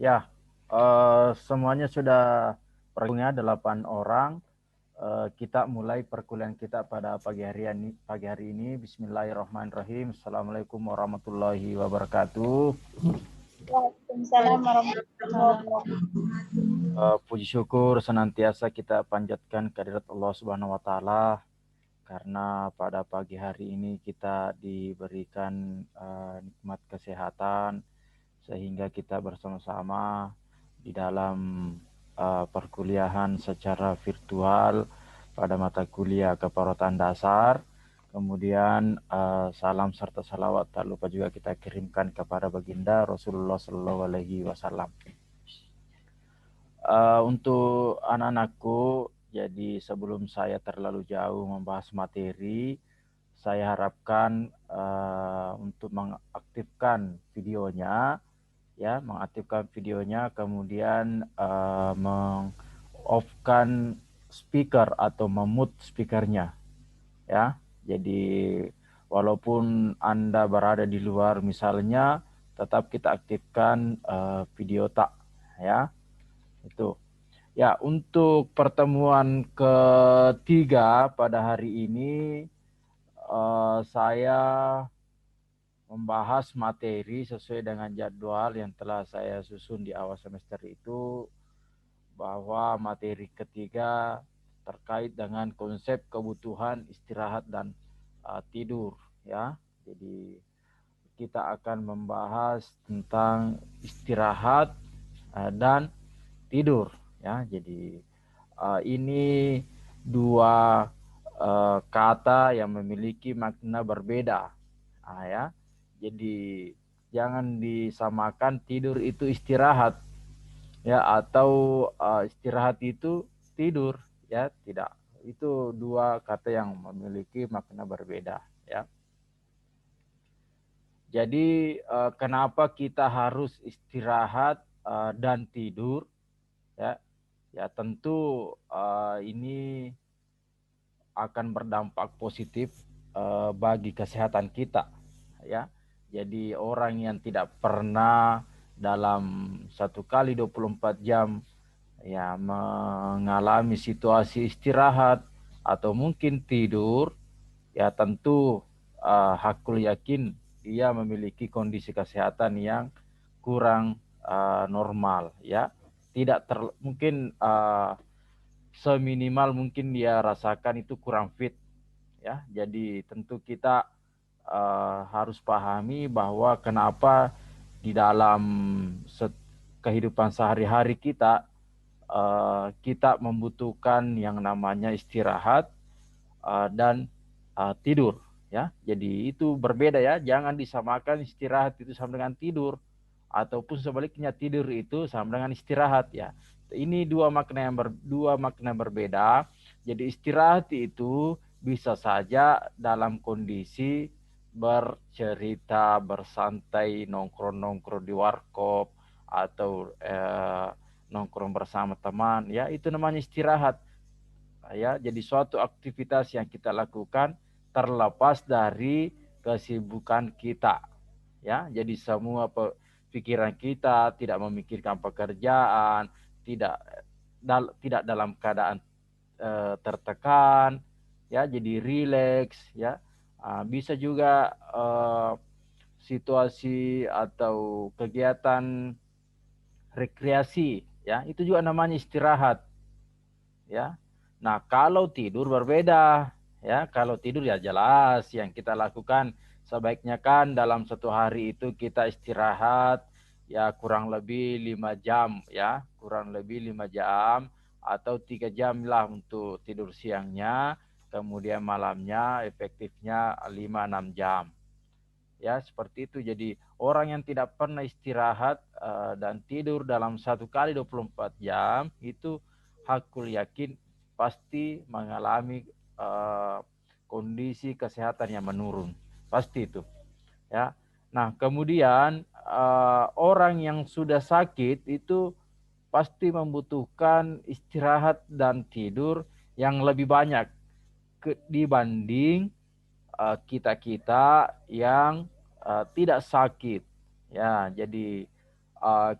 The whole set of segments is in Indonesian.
Ya, semuanya sudah perkuliahan 8 orang. Kita mulai perkuliahan kita pada pagi hari ini. Bismillahirrahmanirrahim. Assalamualaikum warahmatullahi wabarakatuh. Waalaikumsalam warahmatullahi wabarakatuh. Puji syukur senantiasa kita panjatkan kehadirat Allah Subhanahu wa taala karena pada pagi hari ini kita diberikan nikmat kesehatan sehingga kita bersama-sama di dalam perkuliahan secara virtual pada mata kuliah keperawatan dasar. Kemudian salam serta salawat tak lupa juga kita kirimkan kepada baginda Rasulullah Shallallahu Alaihi Wasallam. Untuk anak-anakku, jadi sebelum saya terlalu jauh membahas materi, saya harapkan untuk mengaktifkan videonya, kemudian meng-off-kan speaker atau memute speakernya, ya. Jadi walaupun Anda berada di luar misalnya, tetap kita aktifkan video tak, ya. Itu. Ya, untuk pertemuan ketiga pada hari ini saya membahas materi sesuai dengan jadwal yang telah saya susun di awal semester itu, bahwa materi ketiga terkait dengan konsep kebutuhan istirahat dan tidur, ya. Jadi kita akan membahas tentang istirahat dan tidur, ya. Jadi ini dua kata yang memiliki makna berbeda, ya. Jadi jangan disamakan tidur itu istirahat, ya, atau istirahat itu tidur, ya. Tidak, itu dua kata yang memiliki makna berbeda, ya. Jadi kenapa kita harus istirahat dan tidur, ya? Ya tentu ini akan berdampak positif bagi kesehatan kita, ya. Jadi orang yang tidak pernah dalam 1 kali 24 jam ya mengalami situasi istirahat atau mungkin tidur, ya tentu hakul yakin dia memiliki kondisi kesehatan yang kurang normal, ya. Tidak mungkin seminimal mungkin dia rasakan itu kurang fit, ya. Jadi tentu kita harus pahami bahwa kenapa di dalam kehidupan sehari-hari kita kita membutuhkan yang namanya istirahat dan tidur, ya. Jadi itu berbeda, ya. Jangan disamakan istirahat itu sama dengan tidur, ataupun sebaliknya tidur itu sama dengan istirahat, ya. Ini dua makna berbeda. Jadi istirahat itu bisa saja dalam kondisi bercerita, bersantai, nongkrong-nongkrong di warkop atau nongkrong bersama teman, ya, itu namanya istirahat, ya. Jadi suatu aktivitas yang kita lakukan terlepas dari kesibukan kita, ya. Jadi semua pikiran kita tidak memikirkan pekerjaan, tidak dalam keadaan tertekan, ya. Jadi rileks, ya. Bisa juga situasi atau kegiatan rekreasi, ya, itu juga namanya istirahat, ya. Nah, kalau tidur berbeda, ya. Kalau tidur ya jelas yang kita lakukan sebaiknya kan dalam 1 hari itu kita istirahat ya kurang lebih 5 jam, ya. Kurang lebih 5 jam atau 3 jam lah untuk tidur siangnya, kemudian malamnya efektifnya 5-6 jam. Ya, seperti itu. Jadi orang yang tidak pernah istirahat dan tidur dalam 1 kali 24 jam itu hakul yakin pasti mengalami kondisi kesehatan yang menurun, pasti itu, ya. Nah, kemudian orang yang sudah sakit itu pasti membutuhkan istirahat dan tidur yang lebih banyak dibanding kita-kita yang tidak sakit, ya. Jadi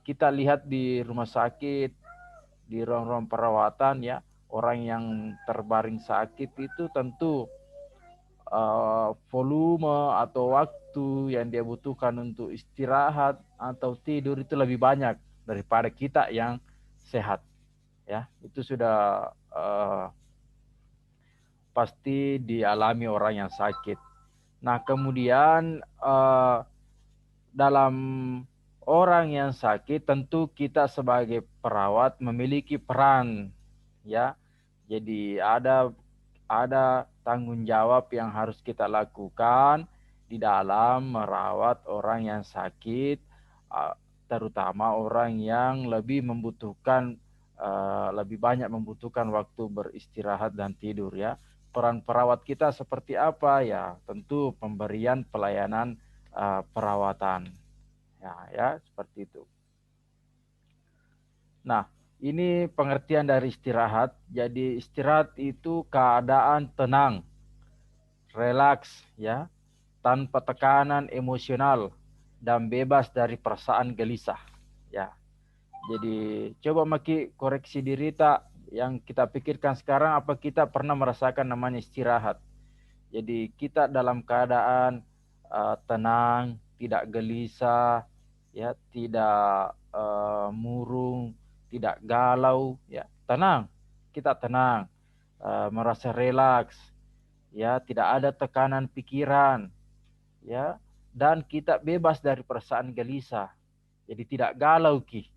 kita lihat di rumah sakit, di ruang-ruang perawatan ya, orang yang terbaring sakit itu tentu volume atau waktu yang dia butuhkan untuk istirahat atau tidur itu lebih banyak daripada kita yang sehat ya. Itu sudah pasti dialami orang yang sakit. Nah kemudian dalam orang yang sakit tentu kita sebagai perawat memiliki peran ya. Jadi ada tanggung jawab yang harus kita lakukan di dalam merawat orang yang sakit, terutama orang yang lebih membutuhkan lebih banyak membutuhkan waktu beristirahat dan tidur ya. Peran perawat kita seperti apa ya? Tentu pemberian pelayanan perawatan. Ya, seperti itu. Nah, ini pengertian dari istirahat. Jadi istirahat itu keadaan tenang, relaks ya, tanpa tekanan emosional dan bebas dari perasaan gelisah ya. Jadi coba Maki koreksi diri tak, yang kita pikirkan sekarang apa kita pernah merasakan namanya istirahat. Jadi kita dalam keadaan tenang, tidak gelisah, ya, tidak murung, tidak galau, ya, tenang. Kita tenang, merasa relaks, ya, tidak ada tekanan pikiran, ya, dan kita bebas dari perasaan gelisah. Jadi tidak galau ki.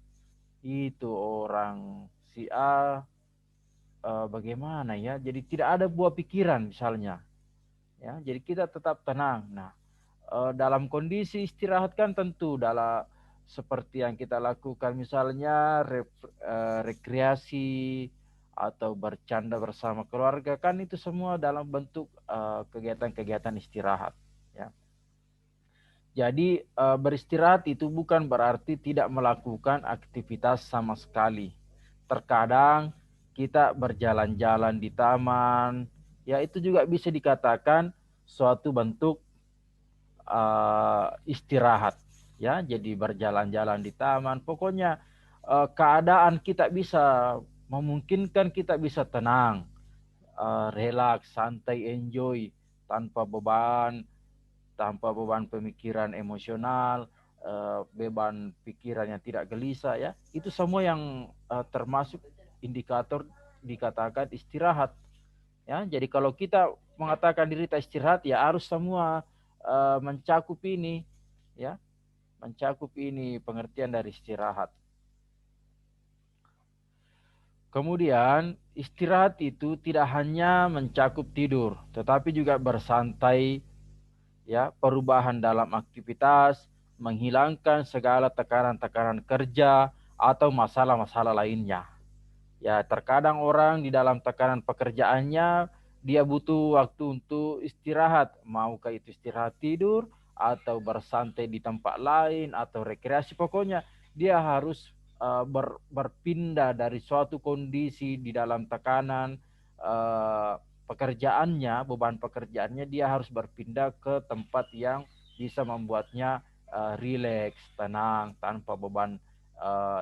Itu orang si A bagaimana ya? Jadi tidak ada buah pikiran misalnya. Ya, jadi kita tetap tenang. Nah, dalam kondisi istirahat kan tentu dalam seperti yang kita lakukan misalnya rekreasi atau bercanda bersama keluarga kan itu semua dalam bentuk kegiatan-kegiatan istirahat ya. Jadi beristirahat itu bukan berarti tidak melakukan aktivitas sama sekali. Terkadang kita berjalan-jalan di taman, ya itu juga bisa dikatakan suatu bentuk istirahat. Ya, jadi berjalan-jalan di taman. Pokoknya keadaan kita bisa memungkinkan kita bisa tenang, relax, santai, enjoy tanpa beban pemikiran emosional, beban pikiran yang tidak gelisah ya. Itu semua yang termasuk indikator dikatakan istirahat. Ya, jadi kalau kita mengatakan diri tak istirahat ya harus semua mencakup ini ya, mencakup ini pengertian dari istirahat. Kemudian istirahat itu tidak hanya mencakup tidur, tetapi juga bersantai, ya, perubahan dalam aktivitas, menghilangkan segala tekanan-tekanan kerja atau masalah-masalah lainnya. Ya, terkadang orang di dalam tekanan pekerjaannya dia butuh waktu untuk istirahat, maukah itu istirahat tidur atau bersantai di tempat lain atau rekreasi, pokoknya dia harus berpindah dari suatu kondisi di dalam tekanan pekerjaannya, beban pekerjaannya, dia harus berpindah ke tempat yang bisa membuatnya rileks, tenang, tanpa beban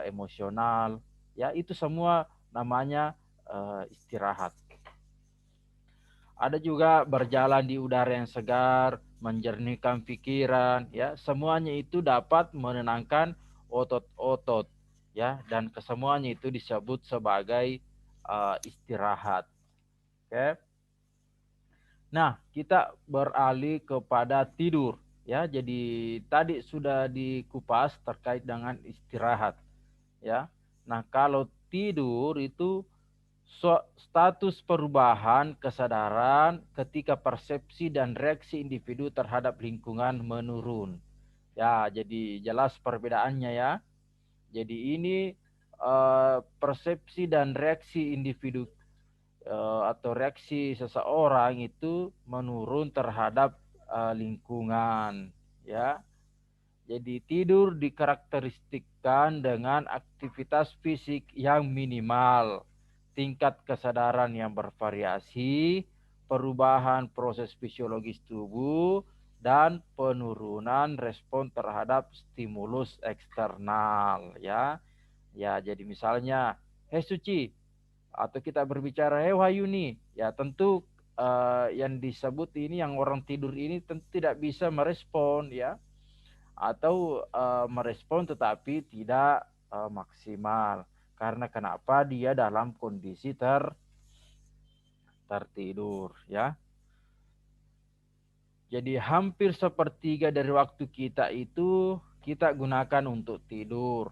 emosional. Ya, itu semua namanya istirahat. Ada juga berjalan di udara yang segar, menjernihkan pikiran, ya, semuanya itu dapat menenangkan otot-otot, ya, dan kesemuanya itu disebut sebagai istirahat. Oke. Nah, kita beralih kepada tidur, ya. Jadi tadi sudah dikupas terkait dengan istirahat, ya. Nah, kalau tidur itu status perubahan kesadaran ketika persepsi dan reaksi individu terhadap lingkungan menurun. Ya, jadi jelas perbedaannya ya. Jadi ini persepsi dan reaksi individu atau reaksi seseorang itu menurun terhadap lingkungan, ya. Jadi tidur dikarakteristikkan dengan aktivitas fisik yang minimal, tingkat kesadaran yang bervariasi, perubahan proses fisiologis tubuh, dan penurunan respon terhadap stimulus eksternal, ya. Ya, jadi misalnya, "Hei Suci," atau kita berbicara, "Hei Wahyuni," ya tentu yang disebut ini, yang orang tidur ini tentu tidak bisa merespon, ya, atau merespon tetapi tidak maksimal. Karena kenapa? Dia dalam kondisi tertidur, ya. Jadi hampir sepertiga dari waktu kita itu kita gunakan untuk tidur.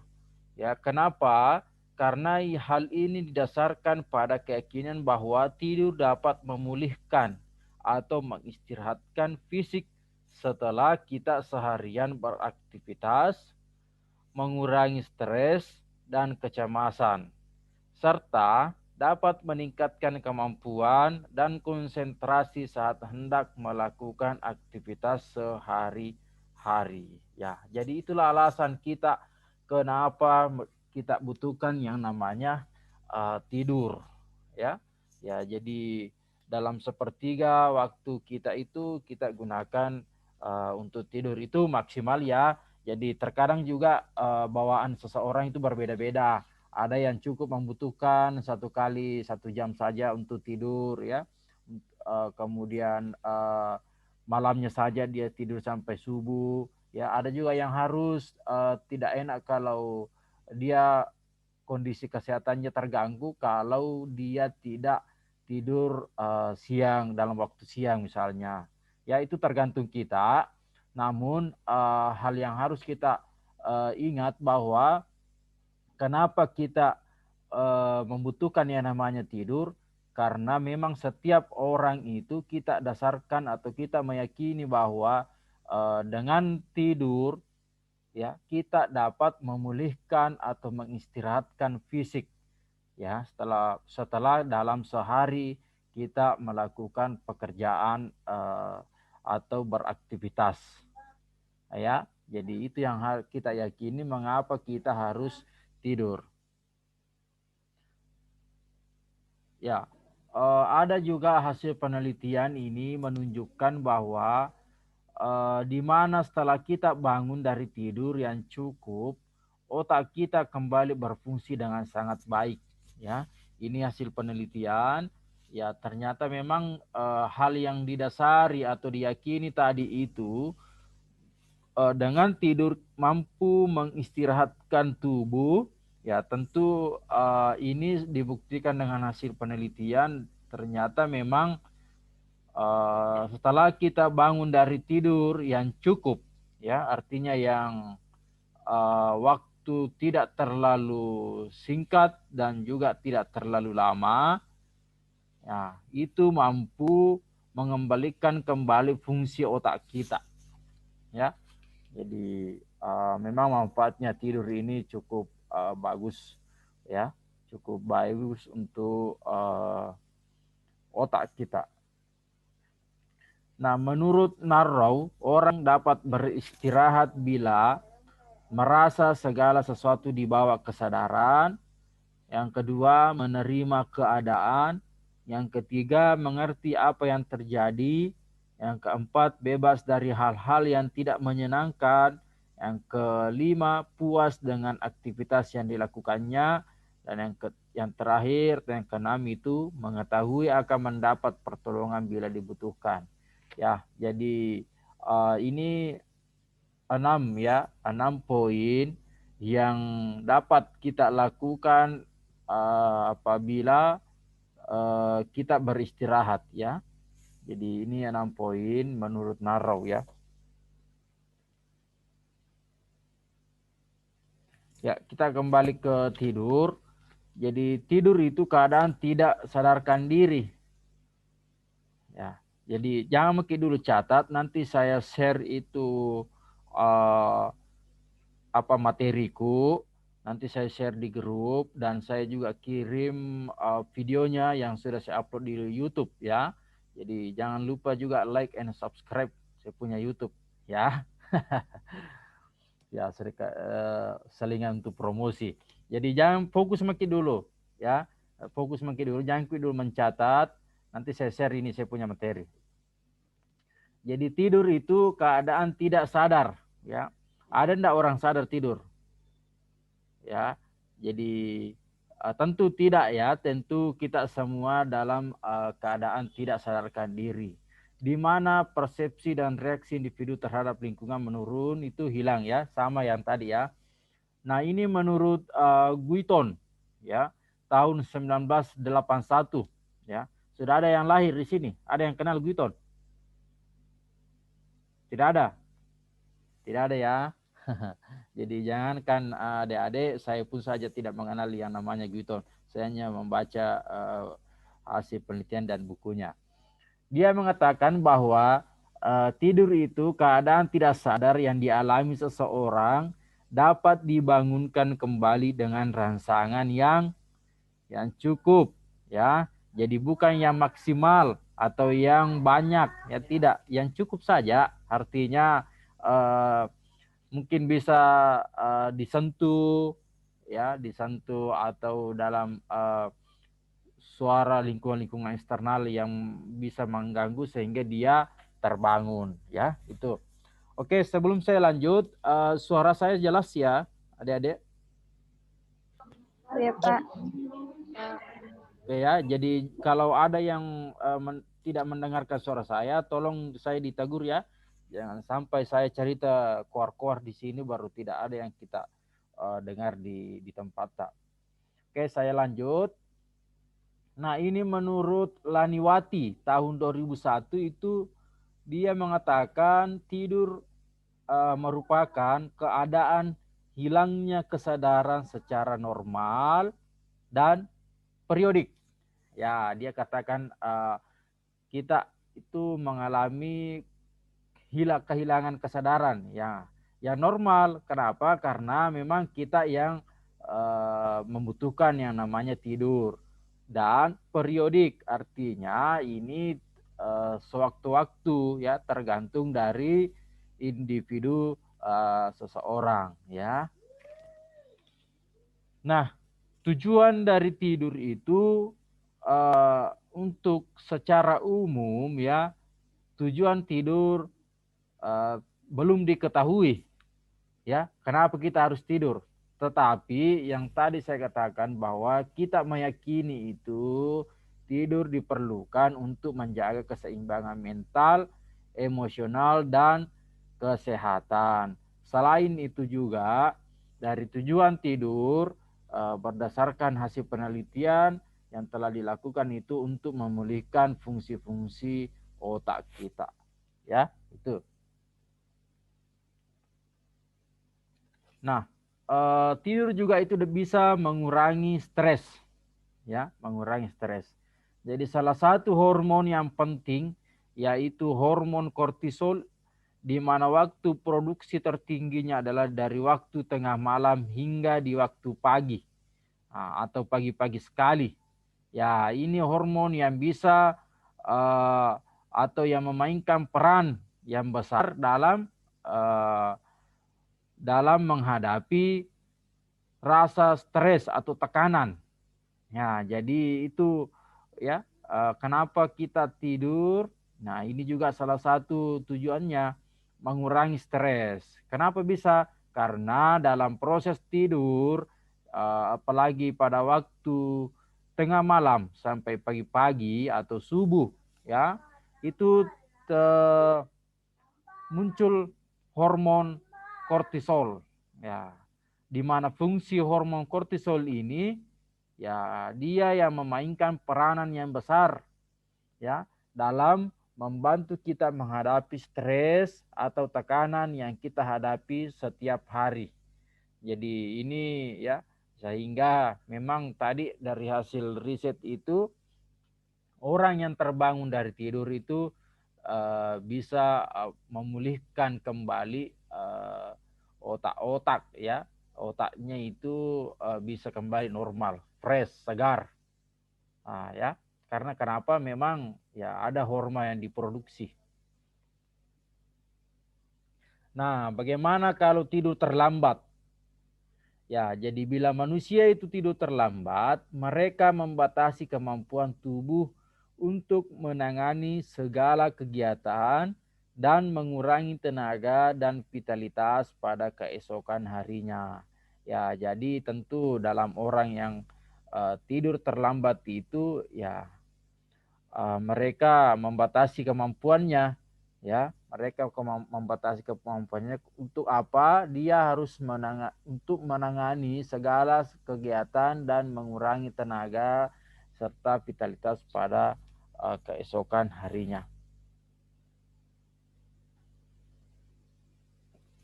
Ya, kenapa? Karena hal ini didasarkan pada keyakinan bahwa tidur dapat memulihkan atau mengistirahatkan fisik setelah kita seharian beraktivitas, mengurangi stres dan kecemasan, serta dapat meningkatkan kemampuan dan konsentrasi saat hendak melakukan aktivitas sehari-hari. Ya, jadi itulah alasan kita kenapa kita butuhkan yang namanya tidur, ya. Ya, jadi dalam sepertiga waktu kita itu kita gunakan untuk tidur itu maksimal, ya. Jadi terkadang juga bawaan seseorang itu berbeda-beda. Ada yang cukup membutuhkan 1 jam saja untuk tidur, ya. Kemudian malamnya saja dia tidur sampai subuh. Ya, ada juga yang harus tidak enak kalau dia kondisi kesehatannya terganggu kalau dia tidak tidur siang, dalam waktu siang misalnya. Ya, itu tergantung kita. Namun hal yang harus kita ingat bahwa kenapa kita membutuhkan yang namanya tidur? Karena memang setiap orang itu kita dasarkan atau kita meyakini bahwa dengan tidur, ya, kita dapat memulihkan atau mengistirahatkan fisik, ya, setelah dalam sehari kita melakukan pekerjaan atau beraktivitas, ya. Jadi itu yang kita yakini mengapa kita harus tidur. Ya, ada juga hasil penelitian ini menunjukkan bahwa di mana setelah kita bangun dari tidur yang cukup, otak kita kembali berfungsi dengan sangat baik. Ya, ini hasil penelitian. Ya, ternyata memang hal yang didasari atau diyakini tadi itu dengan tidur mampu mengistirahatkan tubuh. Ya, tentu ini dibuktikan dengan hasil penelitian. Ternyata memang setelah kita bangun dari tidur yang cukup, ya, artinya yang waktu tidak terlalu singkat dan juga tidak terlalu lama, ya, itu mampu mengembalikan kembali fungsi otak kita, ya. Jadi memang manfaatnya tidur ini cukup bagus, ya, cukup bagus untuk otak kita. Nah, menurut Narrow, orang dapat beristirahat bila merasa segala sesuatu di bawah kesadaran. Yang kedua, menerima keadaan. Yang ketiga, mengerti apa yang terjadi. Yang keempat, bebas dari hal-hal yang tidak menyenangkan. Yang kelima, puas dengan aktivitas yang dilakukannya. Dan yang terakhir, yang keenam itu mengetahui akan mendapat pertolongan bila dibutuhkan. Ya, jadi ini 6 poin yang dapat kita lakukan apabila kita beristirahat, ya. Jadi ini 6 poin menurut Narrow, ya. Ya, kita kembali ke tidur. Jadi tidur itu keadaan tidak sadarkan diri. Ya, jadi jangan mungkin dulu catat, nanti saya share itu materiku, nanti saya share di grup dan saya juga kirim videonya yang sudah saya upload di YouTube, ya. Jadi jangan lupa juga like and subscribe saya punya YouTube, ya. Ya, selingan untuk promosi. Jadi jangan fokus makin dulu, ya. Fokus makin dulu, jangan dulu mencatat. Nanti saya share ini saya punya materi. Jadi tidur itu keadaan tidak sadar, ya. Ada enggak orang sadar tidur? Ya. Jadi tentu tidak ya, tentu kita semua dalam keadaan tidak sadarkan diri. Di mana persepsi dan reaksi individu terhadap lingkungan menurun, itu hilang ya, sama yang tadi ya. Nah, ini menurut Guiton ya, tahun 1981 ya. Sudah ada yang lahir di sini. Ada yang kenal Guiton? Tidak ada. Tidak ada ya. Jadi jangankan adik-adik, saya pun saja tidak mengenal yang namanya Guiton. Saya hanya membaca hasil penelitian dan bukunya. Dia mengatakan bahwa tidur itu keadaan tidak sadar yang dialami seseorang dapat dibangunkan kembali dengan rangsangan yang cukup, ya. Jadi bukan yang maksimal atau yang banyak, ya, tidak, yang cukup saja. Artinya mungkin bisa disentuh, ya, disentuh atau dalam suara lingkungan eksternal yang bisa mengganggu sehingga dia terbangun, ya, itu. Oke, sebelum saya lanjut, suara saya jelas ya, adik-adik? Ya, Pak. Oke ya, jadi kalau ada yang tidak mendengarkan suara saya, tolong saya ditegur ya. Jangan sampai saya cerita keluar-keluar di sini baru tidak ada yang kita dengar di tempat tak. Oke, saya lanjut. Nah, ini menurut Laniwati tahun 2001 itu dia mengatakan tidur merupakan keadaan hilangnya kesadaran secara normal dan periodik. Ya, dia katakan kita itu mengalami kehilangan kesadaran, ya. Ya normal. Kenapa? Karena memang kita yang membutuhkan yang namanya tidur. Dan periodik, artinya ini sewaktu-waktu, ya, tergantung dari individu seseorang, ya. Nah, tujuan dari tidur itu untuk secara umum, ya, tujuan tidur belum diketahui, ya, kenapa kita harus tidur. Tetapi yang tadi saya katakan bahwa kita meyakini itu tidur diperlukan untuk menjaga keseimbangan mental, emosional, dan kesehatan. Selain itu juga dari tujuan tidur berdasarkan hasil penelitian yang telah dilakukan itu untuk memulihkan fungsi-fungsi otak kita. Ya, itu. Nah, tidur juga itu bisa mengurangi stres, ya, mengurangi stres. Jadi salah satu hormon yang penting yaitu hormon kortisol, di mana waktu produksi tertingginya adalah dari waktu tengah malam hingga di waktu pagi, atau pagi-pagi sekali. Ya, ini hormon yang bisa atau yang memainkan peran yang besar dalam menghadapi rasa stres atau tekanan. Ya, jadi itu ya, kenapa kita tidur. Nah, ini juga salah satu tujuannya mengurangi stres. Kenapa bisa? Karena dalam proses tidur, apalagi pada waktu tengah malam sampai pagi-pagi atau subuh, ya, itu muncul hormon kortisol, ya, di mana fungsi hormon kortisol ini, ya, dia yang memainkan peranan yang besar, ya, dalam membantu kita menghadapi stres atau tekanan yang kita hadapi setiap hari. Jadi ini, ya, sehingga memang tadi dari hasil riset itu orang yang terbangun dari tidur itu bisa memulihkan kembali otak-otak, ya, otaknya itu bisa kembali normal, fresh, segar. Ya, karena kenapa? Memang ya ada hormon yang diproduksi. Nah, bagaimana kalau tidur terlambat? Ya, jadi bila manusia itu tidur terlambat, mereka membatasi kemampuan tubuh untuk menangani segala kegiatan dan mengurangi tenaga dan vitalitas pada keesokan harinya. Ya, jadi tentu dalam orang yang tidur terlambat itu ya mereka membatasi kemampuannya, ya mereka membatasi kemampuannya. Untuk apa? Dia harus untuk menangani segala kegiatan dan mengurangi tenaga serta vitalitas pada keesokan harinya.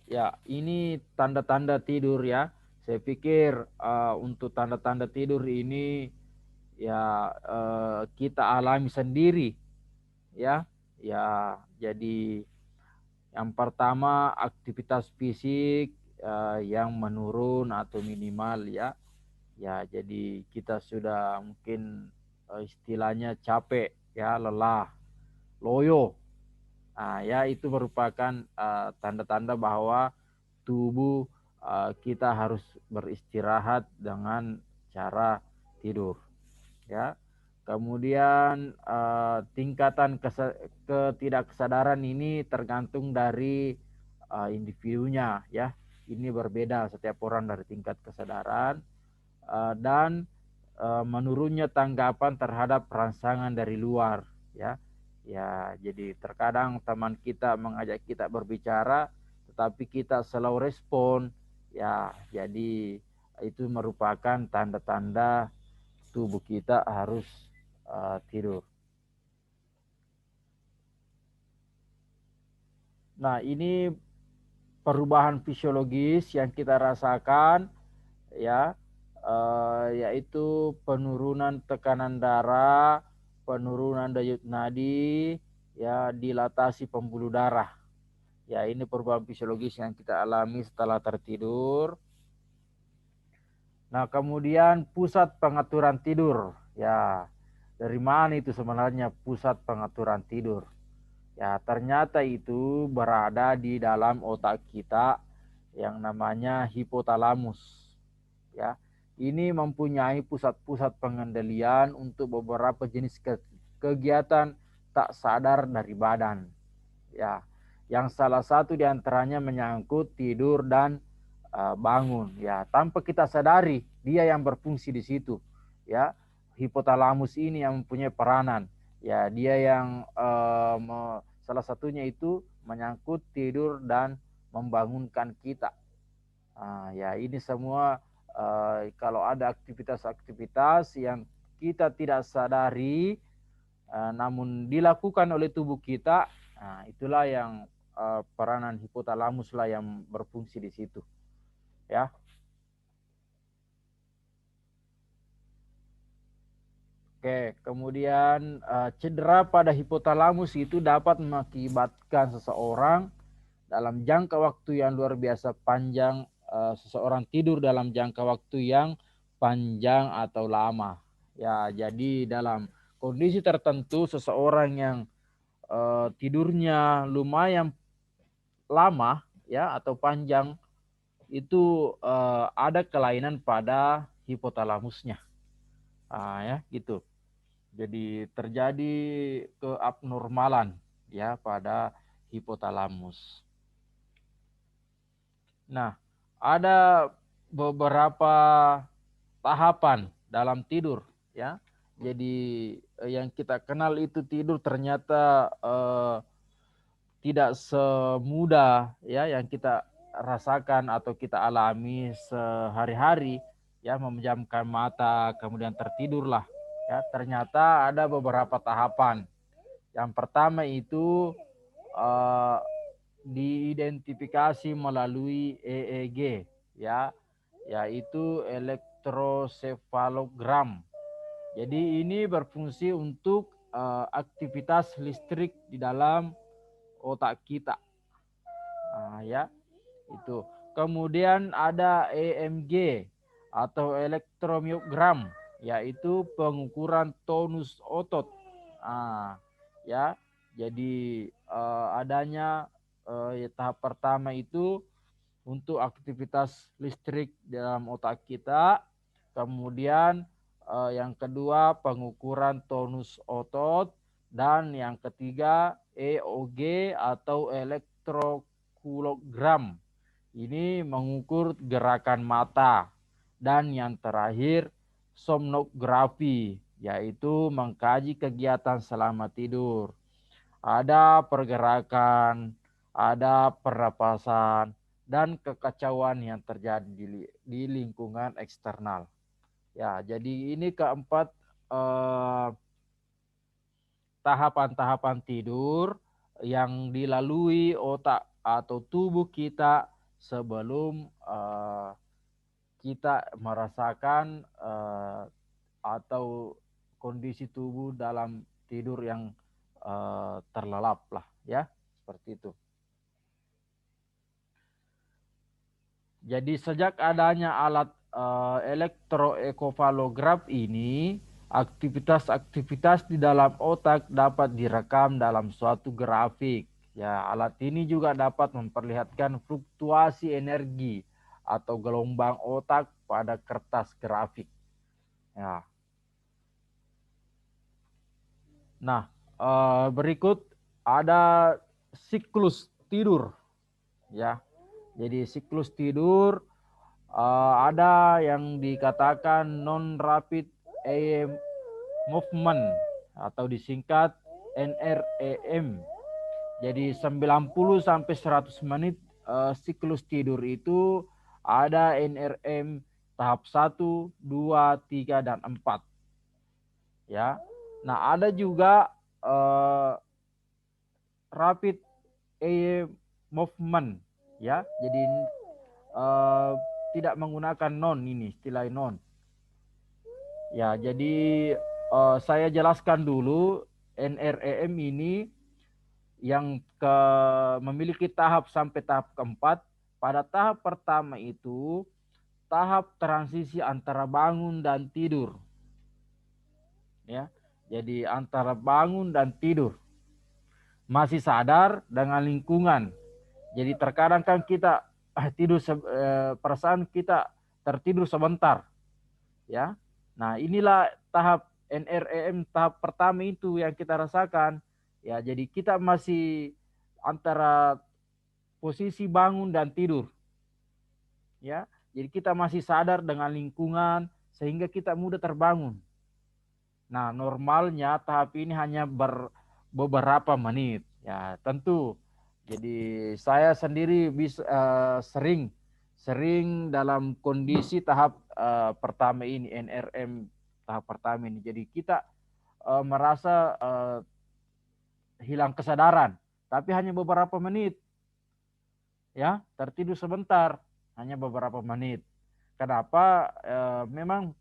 Ya, ini tanda-tanda tidur ya. Saya pikir untuk tanda-tanda tidur ini ya kita alami sendiri ya. Ya, jadi yang pertama aktivitas fisik yang menurun atau minimal ya. Ya, jadi kita sudah mungkin istilahnya capek ya, lelah, loyo. Nah, ya itu merupakan tanda-tanda bahwa tubuh kita harus beristirahat dengan cara tidur ya. Kemudian tingkatan ketidakkesadaran ini tergantung dari individunya ya. Ini berbeda setiap orang dari tingkat kesadaran dan menurunnya tanggapan terhadap rangsangan dari luar ya. Ya, jadi terkadang teman kita mengajak kita berbicara tetapi kita slow respon ya. Jadi itu merupakan tanda-tanda tubuh kita harus tidur. Nah, ini perubahan fisiologis yang kita rasakan ya, yaitu penurunan tekanan darah, penurunan denyut nadi, ya dilatasi pembuluh darah. Ya, ini perubahan fisiologis yang kita alami setelah tertidur. Nah, kemudian pusat pengaturan tidur. Ya, dari mana itu sebenarnya pusat pengaturan tidur? Ya, ternyata itu berada di dalam otak kita yang namanya hipotalamus. Ya, ini mempunyai pusat-pusat pengendalian untuk beberapa jenis kegiatan tak sadar dari badan. Ya, yang salah satu diantaranya menyangkut tidur dan bangun. Ya, tanpa kita sadari dia yang berfungsi di situ. Ya, hipotalamus ini yang mempunyai peranan. Ya, dia yang salah satunya itu menyangkut tidur dan membangunkan kita. Ya, ini semua kalau ada aktivitas-aktivitas yang kita tidak sadari namun dilakukan oleh tubuh kita, itulah yang peranan hipotalamus lah yang berfungsi di situ ya. Oke, kemudian cedera pada hipotalamus itu dapat mengakibatkan seseorang dalam jangka waktu yang luar biasa panjang, seseorang tidur dalam jangka waktu yang panjang atau lama. Ya, jadi dalam kondisi tertentu seseorang yang tidurnya lumayan lama ya atau panjang itu ada kelainan pada hipotalamusnya. Ya, gitu. Jadi terjadi keabnormalan ya pada hipotalamus. Nah, ada beberapa tahapan dalam tidur ya. Jadi yang kita kenal itu tidur ternyata tidak semudah ya yang kita rasakan atau kita alami sehari-hari ya, memejamkan mata kemudian tertidurlah ya. Ternyata ada beberapa tahapan. Yang pertama itu diidentifikasi melalui EEG ya, yaitu elektrosefalogram. Jadi ini berfungsi untuk aktivitas listrik di dalam otak kita. Ya, itu. Kemudian ada EMG atau elektromiogram, yaitu pengukuran tonus otot. Ya, jadi adanya tahap pertama itu untuk aktivitas listrik dalam otak kita. Kemudian yang kedua pengukuran tonus otot, dan yang ketiga EOG atau elektrokulogram. Ini mengukur gerakan mata. Dan yang terakhir somnografi, yaitu mengkaji kegiatan selama tidur. Ada pergerakan, ada pernapasan, dan kekacauan yang terjadi di lingkungan eksternal. Ya, jadi ini keempat tahapan-tahapan tidur yang dilalui otak atau tubuh kita sebelum kita merasakan atau kondisi tubuh dalam tidur yang terlelap lah, ya, seperti itu. Jadi sejak adanya alat elektroencefalograf ini, aktivitas-aktivitas di dalam otak dapat direkam dalam suatu grafik. Ya, alat ini juga dapat memperlihatkan fluktuasi energi atau gelombang otak pada kertas grafik. Ya. Nah, berikut ada siklus tidur. Ya, jadi siklus tidur ada yang dikatakan non-rapid eye movement atau disingkat NREM. Jadi 90 sampai 100 menit siklus tidur itu ada NREM tahap 1, 2, 3, dan 4. Ya. Nah, ada juga rapid eye movement, ya. Jadi tidak menggunakan non, ini istilah non. Ya, jadi saya jelaskan dulu NREM ini yang memiliki tahap sampai tahap keempat. Pada tahap pertama itu tahap transisi antara bangun dan tidur. Ya, jadi antara bangun dan tidur. Masih sadar dengan lingkungan. Jadi terkadang kan kita tidur perasaan kita tertidur sebentar. Ya. Nah, inilah tahap NREM tahap pertama itu yang kita rasakan. Ya, jadi kita masih antara posisi bangun dan tidur. Ya. Jadi kita masih sadar dengan lingkungan sehingga kita mudah terbangun. Nah, normalnya tahap ini hanya beberapa menit. Ya, tentu. Jadi saya sendiri bisa sering dalam kondisi tahap pertama ini, NREM tahap pertama ini. Jadi kita merasa hilang kesadaran, tapi hanya beberapa menit. Ya, tertidur sebentar, hanya beberapa menit. Kenapa? Memang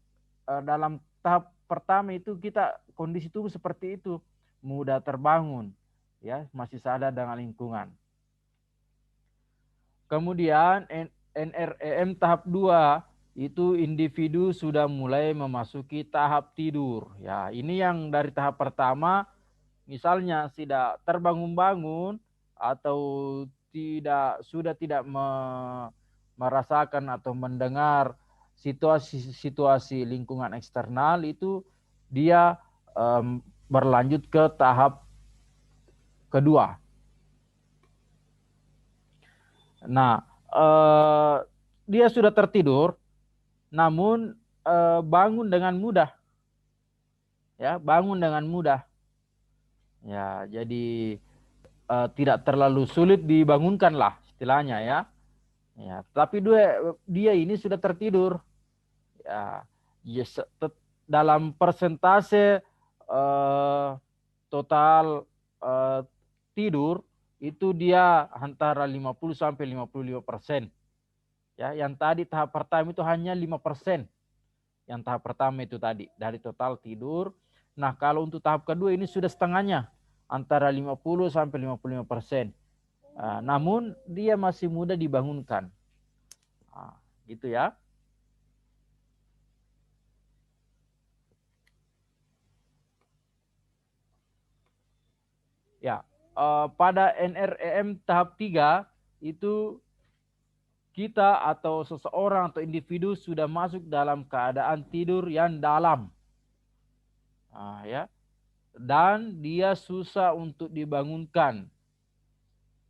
dalam tahap pertama itu kita kondisi tubuh seperti itu, mudah terbangun, ya, masih sadar dengan lingkungan. Kemudian NREM tahap 2 itu individu sudah mulai memasuki tahap tidur. Ya, ini yang dari tahap pertama misalnya tidak terbangun-bangun atau sudah tidak merasakan atau mendengar situasi lingkungan eksternal, itu dia berlanjut ke tahap kedua. Nah, dia sudah tertidur, namun bangun dengan mudah. Ya, bangun dengan mudah. Ya, jadi tidak terlalu sulit dibangunkan lah istilahnya, ya. Ya, tapi dia ini sudah tertidur. Ya, yes, dalam persentase total tidur itu dia antara 50 sampai 55%. Ya, yang tadi tahap pertama itu hanya 5%. Yang tahap pertama itu tadi dari total tidur. Nah, kalau untuk tahap kedua ini sudah setengahnya, antara 50 sampai 55%. Namun dia masih mudah dibangunkan. Gitu ya. Ya, pada NREM tahap 3 itu kita atau seseorang atau individu sudah masuk dalam keadaan tidur yang dalam. Ya. dan dia susah untuk dibangunkan.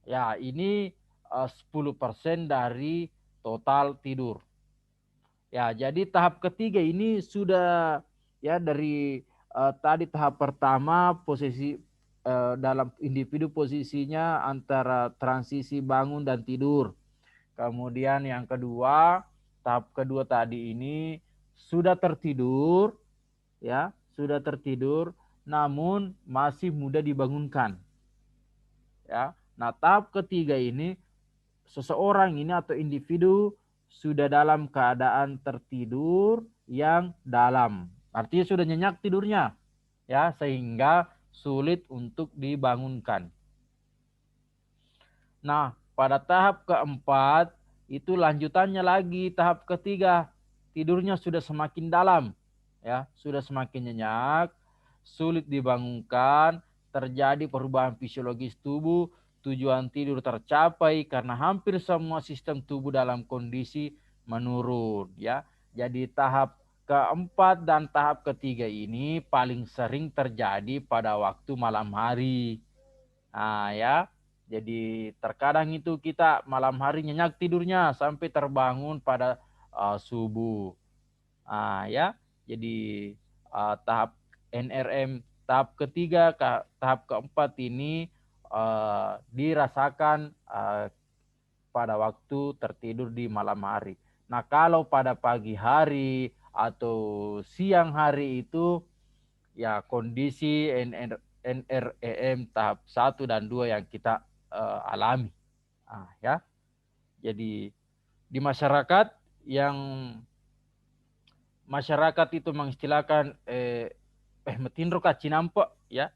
Ya, ini 10% dari total tidur. Ya, jadi tahap ketiga ini sudah ya dari tadi tahap pertama posisi dalam individu posisinya antara transisi bangun dan tidur. Kemudian yang kedua, tahap kedua tadi ini sudah tertidur, ya, sudah tertidur, namun masih mudah dibangunkan. Ya, nah tahap ketiga ini seseorang ini atau individu sudah dalam keadaan tertidur yang dalam, artinya sudah nyenyak tidurnya, ya, sehingga sulit untuk dibangunkan. Nah, pada tahap keempat itu lanjutannya lagi tahap ketiga, tidurnya sudah semakin dalam, ya, sudah semakin nyenyak, sulit dibangunkan, terjadi perubahan fisiologis tubuh, tujuan tidur tercapai karena hampir semua sistem tubuh dalam kondisi menurun, ya. Jadi tahap keempat dan tahap ketiga ini paling sering terjadi pada waktu malam hari. Nah, ya. Jadi terkadang itu kita malam hari nyenyak tidurnya sampai terbangun pada subuh. Ya. Jadi tahap NRM tahap ketiga, tahap keempat ini dirasakan pada waktu tertidur di malam hari. Nah, kalau pada pagi hari atau siang hari itu ya kondisi NREM tahap 1 dan 2 yang kita alami. Ya. Jadi di masyarakat yang masyarakat itu mengistilahkan metindro kacinampo, ya.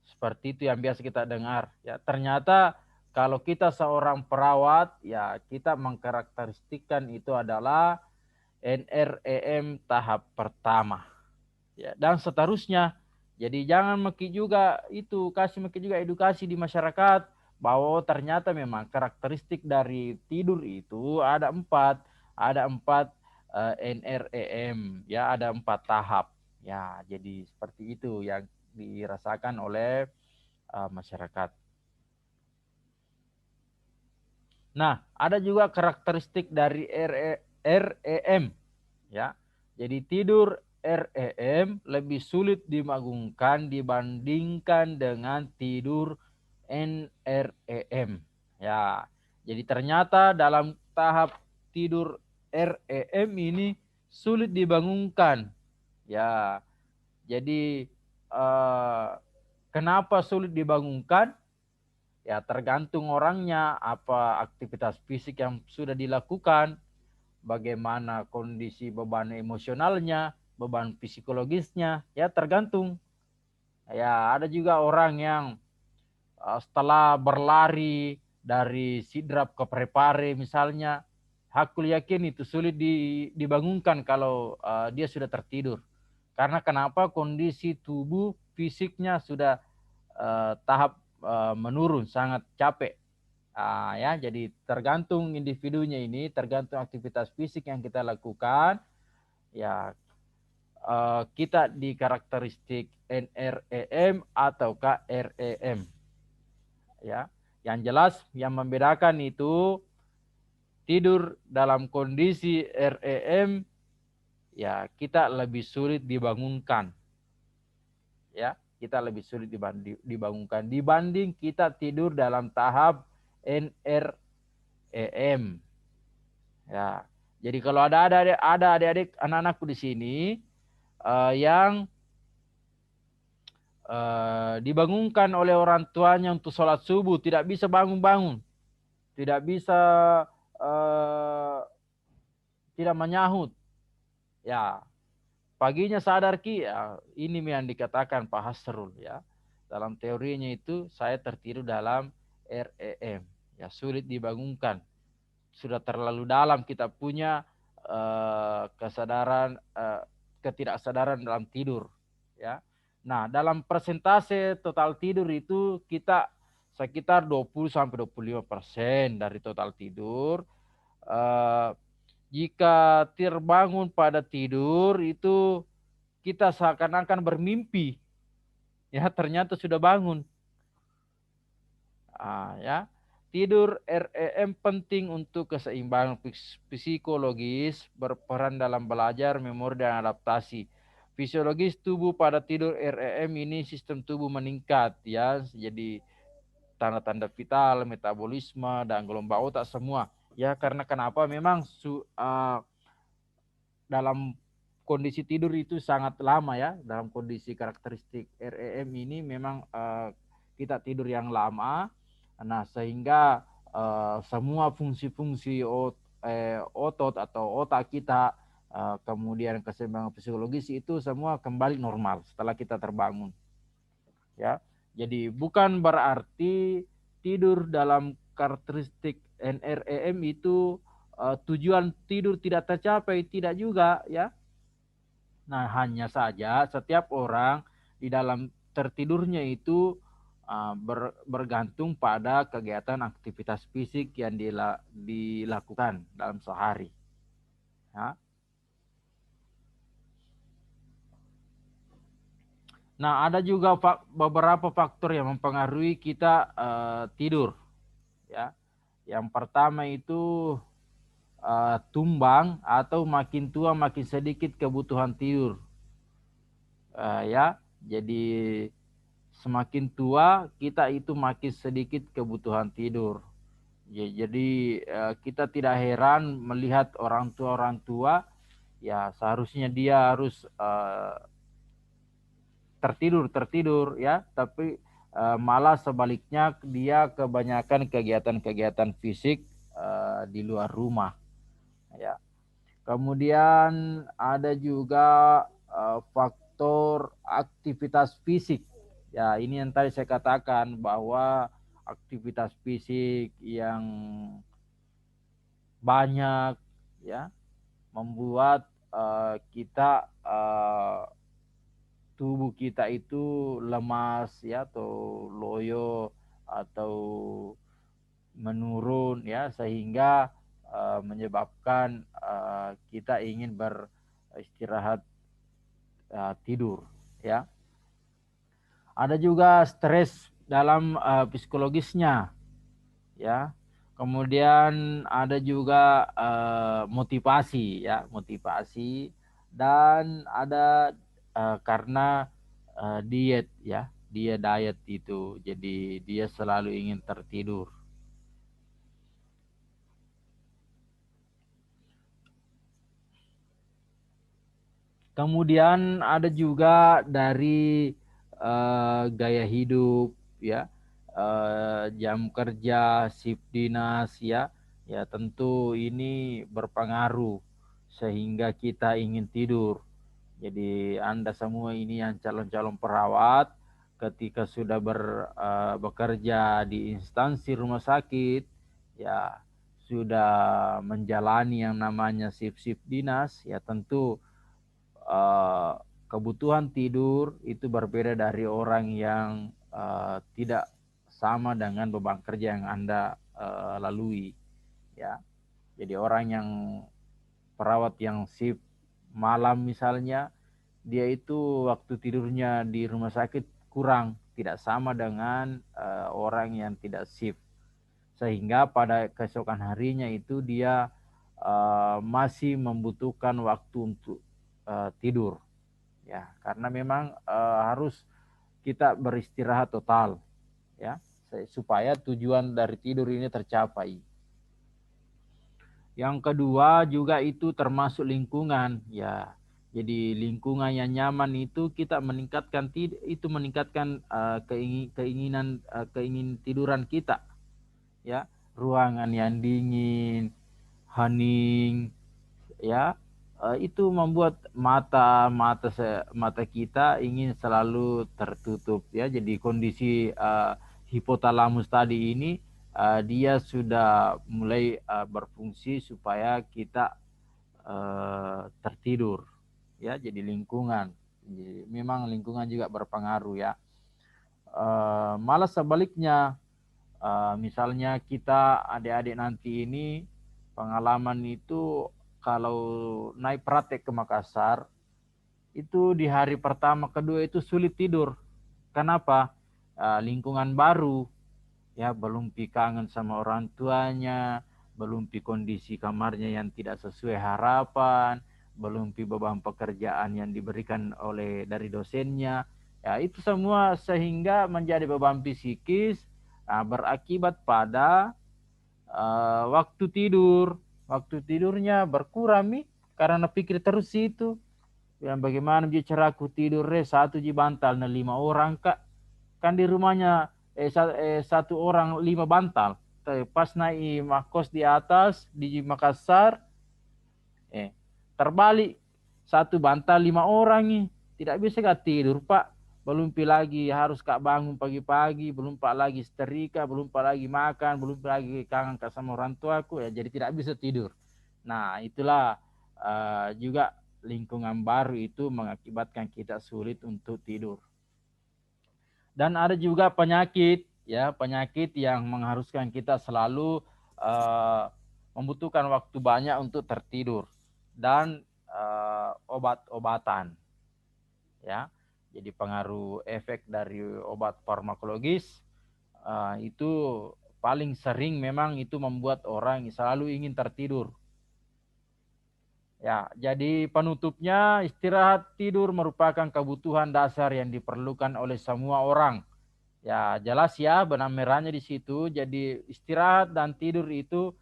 Seperti itu yang biasa kita dengar, ya. Ternyata kalau kita seorang perawat, ya kita mengkarakteristikkan itu adalah NREM tahap pertama, ya, dan seterusnya. Jadi jangan kasih juga edukasi di masyarakat bahwa ternyata memang karakteristik dari tidur itu ada empat NREM, ya, ada 4 tahap, ya. Jadi seperti itu yang dirasakan oleh masyarakat. Nah, ada juga karakteristik dari REM, ya. Jadi tidur REM lebih sulit dibangunkan dibandingkan dengan tidur NREM, ya. Jadi ternyata dalam tahap tidur REM ini sulit dibangunkan, ya. Jadi kenapa sulit dibangunkan? Ya tergantung orangnya, apa aktivitas fisik yang sudah dilakukan, bagaimana kondisi beban emosionalnya, beban psikologisnya, ya tergantung. Ya ada juga orang yang setelah berlari dari Sidrap ke Parepare misalnya, aku yakin itu sulit dibangunkan kalau dia sudah tertidur. Karena kenapa? Kondisi tubuh fisiknya sudah tahap menurun, sangat capek. Ya, jadi tergantung individunya ini, tergantung aktivitas fisik yang kita lakukan. Ya, kita di karakteristik NREM atau KREM. Ya, yang jelas yang membedakan itu tidur dalam kondisi REM, ya kita lebih sulit dibangunkan. Ya, kita lebih sulit dibangunkan dibanding kita tidur dalam tahap NREM. Ya, jadi kalau ada adik-adik anak-anakku di sini yang dibangunkan oleh orang tuanya untuk sholat subuh, tidak bisa bangun-bangun, tidak bisa tidak menyahut, ya paginya sadar ya ini yang dikatakan Pak Hasrul, ya, dalam teorinya itu saya tertidur dalam REM, ya sulit dibangunkan, sudah terlalu dalam kita punya kesadaran ketidaksadaran dalam tidur, ya. Nah, dalam persentase total tidur itu kita sekitar 20-25% dari total tidur. Jika terbangun pada tidur itu kita seakan-akan bermimpi. ya ternyata sudah bangun. Ya, tidur REM penting untuk keseimbangan psikologis, berperan dalam belajar, memori, dan adaptasi. Fisiologis tubuh pada tidur REM ini sistem tubuh meningkat ya, jadi tanda-tanda vital, metabolisme, dan gelombang otak semua. Ya, karena kenapa memang dalam kondisi tidur itu sangat lama ya, dalam kondisi karakteristik REM ini memang kita tidur yang lama, nah sehingga semua fungsi-fungsi otot atau otak kita, kemudian keseimbangan psikologis itu semua kembali normal setelah kita terbangun. Ya, jadi bukan berarti tidur dalam karakteristik NREM itu tujuan tidur tidak tercapai, tidak juga ya. Nah, hanya saja setiap orang di dalam tertidurnya itu bergantung pada kegiatan aktivitas fisik yang dilakukan dalam sehari. Ya. Nah, ada juga beberapa faktor yang mempengaruhi kita tidur. Ya, yang pertama itu tumbang atau makin tua makin sedikit kebutuhan tidur. Ya, jadi semakin tua kita itu makin sedikit kebutuhan tidur. Ya, jadi kita tidak heran melihat orang tua ya seharusnya dia harus tertidur ya, tapi malah sebaliknya dia kebanyakan kegiatan-kegiatan fisik di luar rumah ya. Kemudian ada juga faktor aktivitas fisik. Ya, ini yang tadi saya katakan bahwa aktivitas fisik yang banyak ya membuat kita tubuh kita itu lemas ya, atau loyo atau menurun ya, sehingga menyebabkan kita ingin beristirahat, tidur ya. Ada juga stres dalam psikologisnya ya. Kemudian ada juga motivasi ya, motivasi, dan ada karena diet ya, dia diet itu, jadi dia selalu ingin tertidur. Kemudian ada juga dari gaya hidup ya, jam kerja, shift dinas ya, ya tentu ini berpengaruh sehingga kita ingin tidur. Jadi Anda semua ini yang calon-calon perawat, ketika sudah bekerja di instansi rumah sakit, ya sudah menjalani yang namanya shift dinas, ya tentu kebutuhan tidur itu berbeda dari orang yang tidak sama dengan beban kerja yang Anda lalui ya. Jadi orang yang perawat yang shift malam misalnya, dia itu waktu tidurnya di rumah sakit kurang, tidak sama dengan orang yang tidak shift, sehingga pada keesokan harinya itu dia masih membutuhkan waktu untuk tidur ya, karena memang harus kita beristirahat total ya, supaya tujuan dari tidur ini tercapai. Yang kedua juga itu termasuk lingkungan ya. Jadi lingkungan yang nyaman itu kita meningkatkan keinginan tiduran kita ya. Ruangan yang dingin, hening ya, itu membuat mata kita ingin selalu tertutup ya. Jadi kondisi hipotalamus tadi ini dia sudah mulai berfungsi supaya kita tertidur ya. Jadi lingkungan, jadi memang lingkungan juga berpengaruh ya. Malah sebaliknya, misalnya kita adik-adik nanti ini pengalaman itu kalau naik praktek ke Makassar itu di hari pertama kedua itu sulit tidur Kenapa? Lingkungan baru, ya belum kangen sama orang tuanya, belum kondisi kamarnya yang tidak sesuai harapan, belum beban pekerjaan yang diberikan oleh dari dosennya. Ya itu semua sehingga menjadi beban psikis, berakibat pada waktu tidur. Waktu tidurnya berkurang nih karena pikir terus itu. Yang bagaimana cara aku tidur satu di bantal 5 orang kak, kan di rumahnya satu orang 5 bantal. Pas naik kos di atas di Makassar, terbalik, satu bantal 5 orang nih, tidak bisa kak tidur pak. Belum lagi harus kak bangun pagi-pagi, belum lagi setrika, belum lagi makan, belum lagi kangen kak sama orang tuaku, ya jadi tidak bisa tidur. Nah itulah juga lingkungan baru itu mengakibatkan kita sulit untuk tidur. Dan ada juga penyakit, ya penyakit yang mengharuskan kita selalu membutuhkan waktu banyak untuk tertidur, dan obat-obatan, ya. Jadi pengaruh efek dari obat farmakologis itu paling sering memang itu membuat orang selalu ingin tertidur. Ya, jadi penutupnya, istirahat tidur merupakan kebutuhan dasar yang diperlukan oleh semua orang. Ya, jelas ya benang merahnya di situ. Jadi istirahat dan tidur itu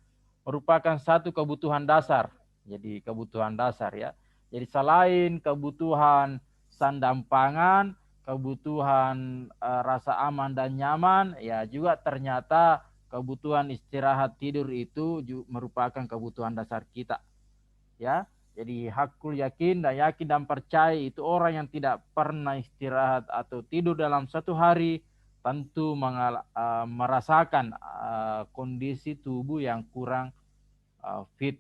merupakan satu kebutuhan dasar. Jadi kebutuhan dasar ya. Jadi selain kebutuhan sandang pangan, kebutuhan rasa aman dan nyaman, ya juga ternyata kebutuhan istirahat tidur itu merupakan kebutuhan dasar kita. Ya, jadi hakul yakin dan percaya itu orang yang tidak pernah istirahat atau tidur dalam satu hari tentu merasakan kondisi tubuh yang kurang fit.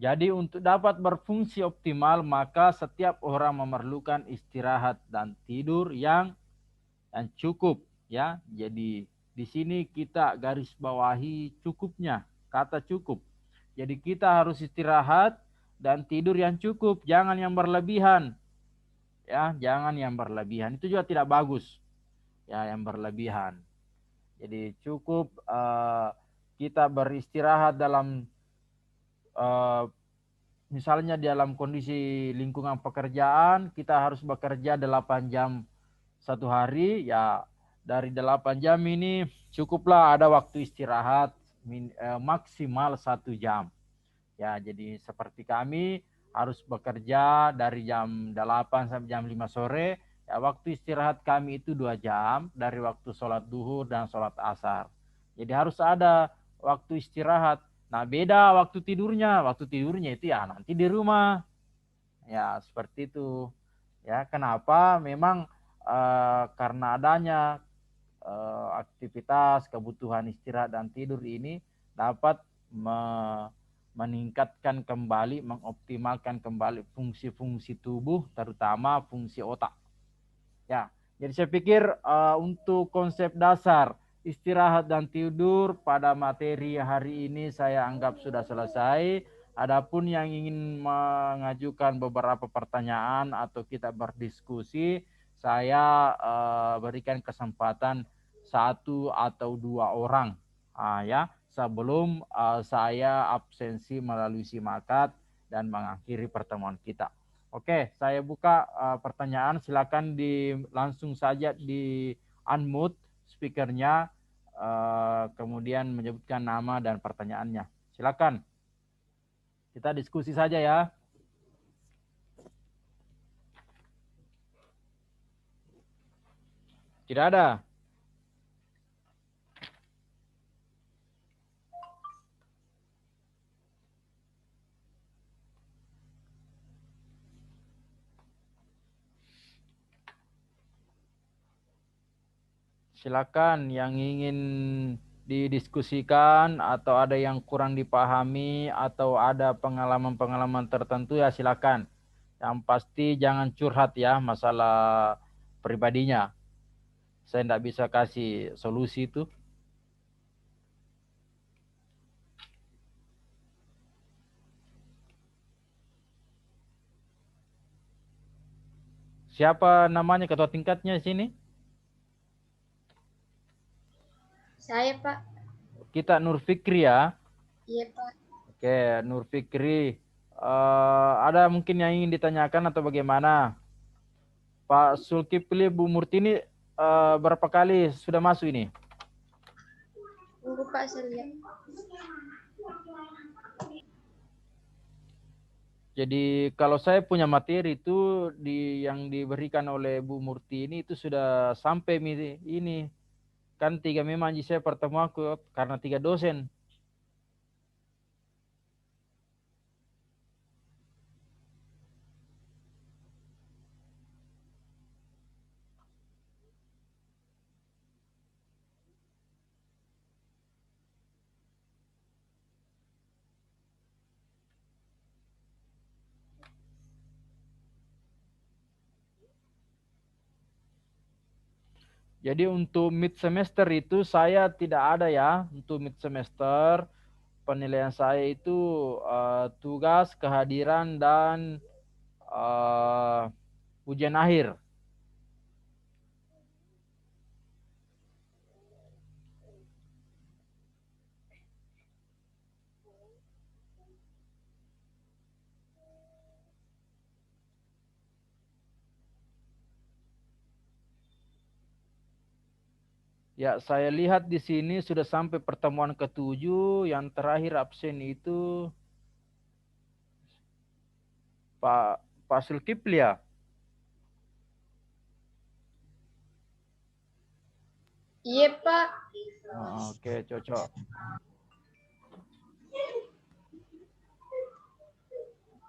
Jadi untuk dapat berfungsi optimal maka setiap orang memerlukan istirahat dan tidur yang cukup, ya. Jadi di sini kita garis bawahi cukupnya, kata cukup. Jadi kita harus istirahat dan tidur yang cukup, jangan yang berlebihan. Ya, jangan yang berlebihan. Itu juga tidak bagus. Ya, yang berlebihan. Jadi cukup kita beristirahat dalam misalnya dalam kondisi lingkungan pekerjaan, kita harus bekerja 8 jam satu hari, ya dari 8 jam ini cukuplah ada waktu istirahat maksimal 1 jam. Ya, jadi seperti kami harus bekerja dari jam 8 sampai jam 5 sore. Ya, waktu istirahat kami itu 2 jam dari waktu sholat duhur dan sholat asar. Jadi harus ada waktu istirahat. Nah, beda waktu tidurnya. Waktu tidurnya itu ya nanti di rumah. Ya, seperti itu. Ya, kenapa? Memang karena adanya aktivitas kebutuhan istirahat dan tidur ini dapat meningkatkan kembali, mengoptimalkan kembali fungsi-fungsi tubuh, terutama fungsi otak. Ya, jadi saya pikir untuk konsep dasar istirahat dan tidur pada materi hari ini saya anggap sudah selesai. Adapun yang ingin mengajukan beberapa pertanyaan atau kita berdiskusi, saya berikan kesempatan 1 atau 2 orang, ya, sebelum saya absensi melalui simakat dan mengakhiri pertemuan kita. Oke, saya buka pertanyaan. Silakan langsung saja di unmute speakernya, kemudian menyebutkan nama dan pertanyaannya. Silakan. Kita diskusi saja ya. Tidak ada. Silakan yang ingin didiskusikan atau ada yang kurang dipahami atau ada pengalaman-pengalaman tertentu, ya silakan. Yang pasti jangan curhat ya masalah pribadinya. Saya tidak bisa kasih solusi itu. Siapa namanya ketua tingkatnya di sini? Saya, Pak. Kita Nur Fikri ya. Iya, Pak. Oke, Nur Fikri. Ada mungkin yang ingin ditanyakan atau bagaimana? Pak Zulkifli, Bu Murti ini berapa kali sudah masuk ini? Tunggu, Pak, saya lihat. Jadi kalau saya punya materi itu yang diberikan oleh Bu Murti ini itu sudah sampai ini. Kan 3 memang saya pertemuan karena 3 dosen. Jadi untuk mid semester itu saya tidak ada ya. Untuk mid semester penilaian saya itu tugas, kehadiran, dan ujian akhir. Ya, saya lihat di sini sudah sampai pertemuan ke-7, yang terakhir absen itu Pak Zulkifli ya. Iya, Pak. Oke, cocok.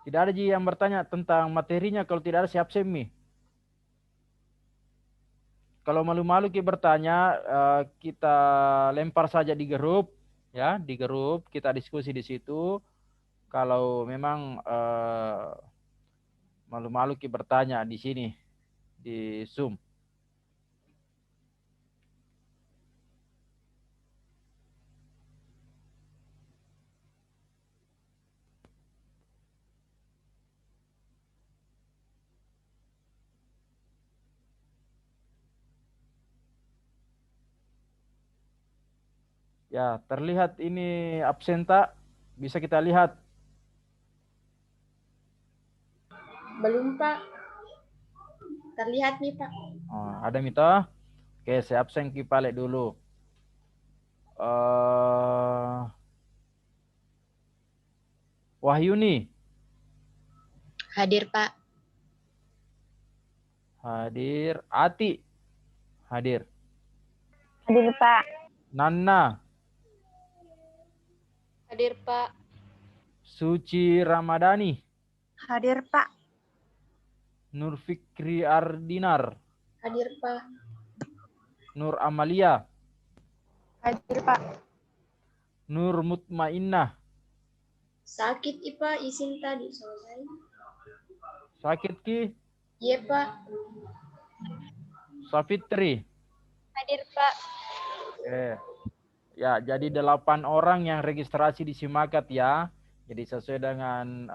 Tidak ada yang bertanya tentang materinya, kalau tidak ada siap semi. Kalau malu-malu kita bertanya, kita lempar saja di grup, ya, di grup kita diskusi di situ. Kalau memang malu-malu kita bertanya di sini di Zoom. Ya, terlihat ini absen tak? Bisa kita lihat. Belum, Pak. Terlihat nih, Pak. Oh, ada Mita? Oke, saya absen kipalek dulu. Wahyuni. Hadir, Pak. Hadir. Ati. Hadir. Hadir, Pak. Nana. Hadir, Pak. Suci Ramadhani. Hadir, Pak. Nur Fikri Ardinar. Hadir, Pak. Nur Amalia. Hadir, Pak. Nur Mutmainnah. Sakit, Pak. Izin tadi selesai. Sakit ki? Iya, Pak. Safitri. Hadir, Pak. Oke. Ya, jadi 8 orang yang registrasi di Simakat ya. Jadi sesuai dengan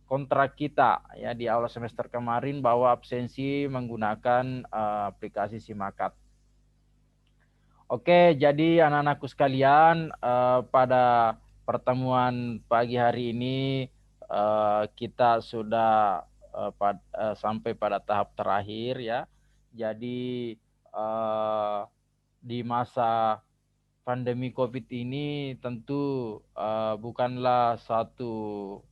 kontrak kita ya di awal semester kemarin bahwa absensi menggunakan aplikasi Simakat. Oke, jadi anak-anakku sekalian, pada pertemuan pagi hari ini kita sudah sampai pada tahap terakhir ya. Jadi di masa pandemi COVID ini tentu bukanlah satu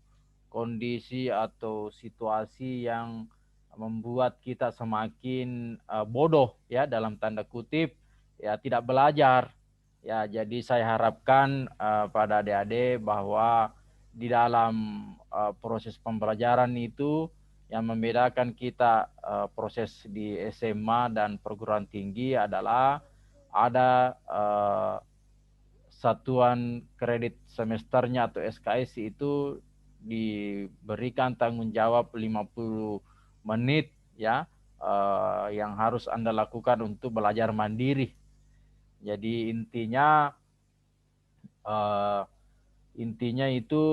kondisi atau situasi yang membuat kita semakin bodoh ya, dalam tanda kutip ya, tidak belajar ya. Jadi saya harapkan pada adik-adik bahwa di dalam proses pembelajaran itu yang membedakan kita proses di SMA dan perguruan tinggi adalah ada satuan kredit semesternya atau SKS itu diberikan tanggung jawab 50 menit ya, yang harus Anda lakukan untuk belajar mandiri. Jadi intinya itu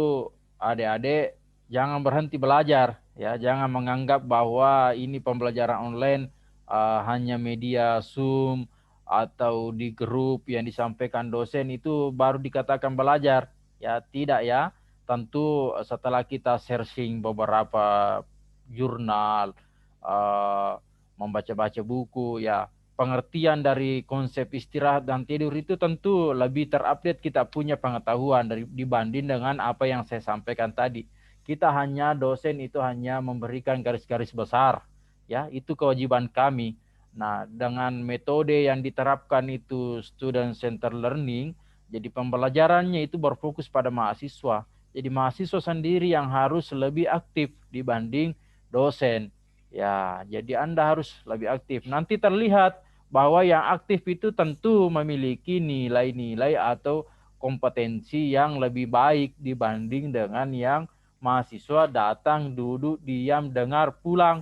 adik-adik jangan berhenti belajar Ya, jangan menganggap bahwa ini pembelajaran online hanya media Zoom atau di grup yang disampaikan dosen itu baru dikatakan belajar. Ya, tidak ya. Tentu setelah kita searching beberapa jurnal, membaca-baca buku, ya pengertian dari konsep istirahat dan tidur itu tentu lebih terupdate kita punya pengetahuan dibanding dengan apa yang saya sampaikan tadi. Kita hanya dosen itu hanya memberikan garis-garis besar, ya itu kewajiban kami. Nah, dengan metode yang diterapkan itu student center learning, jadi pembelajarannya itu berfokus pada mahasiswa. Jadi mahasiswa sendiri yang harus lebih aktif dibanding dosen. Ya, jadi Anda harus lebih aktif. Nanti terlihat bahwa yang aktif itu tentu memiliki nilai-nilai atau kompetensi yang lebih baik dibanding dengan yang mahasiswa datang, duduk, diam, dengar, pulang.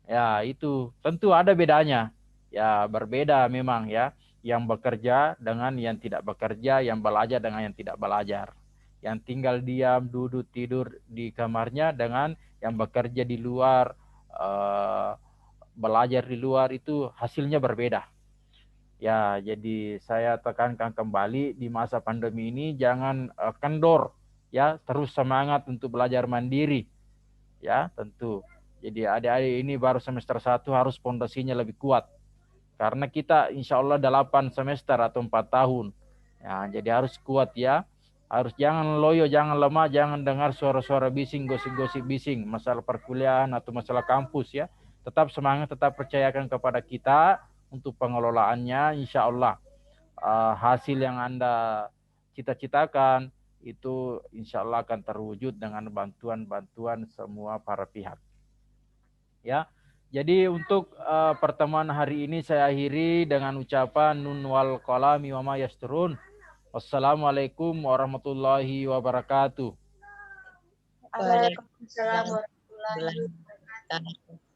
Ya, itu tentu ada bedanya. Ya, berbeda memang ya. Yang bekerja dengan yang tidak bekerja, yang belajar dengan yang tidak belajar. Yang tinggal diam, duduk, tidur di kamarnya dengan yang bekerja di luar, belajar di luar itu hasilnya berbeda. Ya, jadi saya tekankan kembali di masa pandemi ini jangan kendor, ya, terus semangat untuk belajar mandiri, ya, tentu. Jadi adik-adik ini baru semester 1 harus fondasinya lebih kuat. Karena kita insya Allah 8 semester atau 4 tahun. Ya, jadi harus kuat ya. Harus jangan loyo, jangan lemah, jangan dengar suara-suara bising, gosip-gosip bising, masalah perkuliahan atau masalah kampus ya. Tetap semangat, tetap percayakan kepada kita untuk pengelolaannya, insya Allah hasil yang Anda cita-citakan itu insya Allah akan terwujud dengan bantuan-bantuan semua para pihak. Ya, jadi untuk pertemuan hari ini saya akhiri dengan ucapan nun wal qalami wa ma yasturun. Wassalamualaikum warahmatullahi wabarakatuh. Waalaikumsalam warahmatullahi wabarakatuh.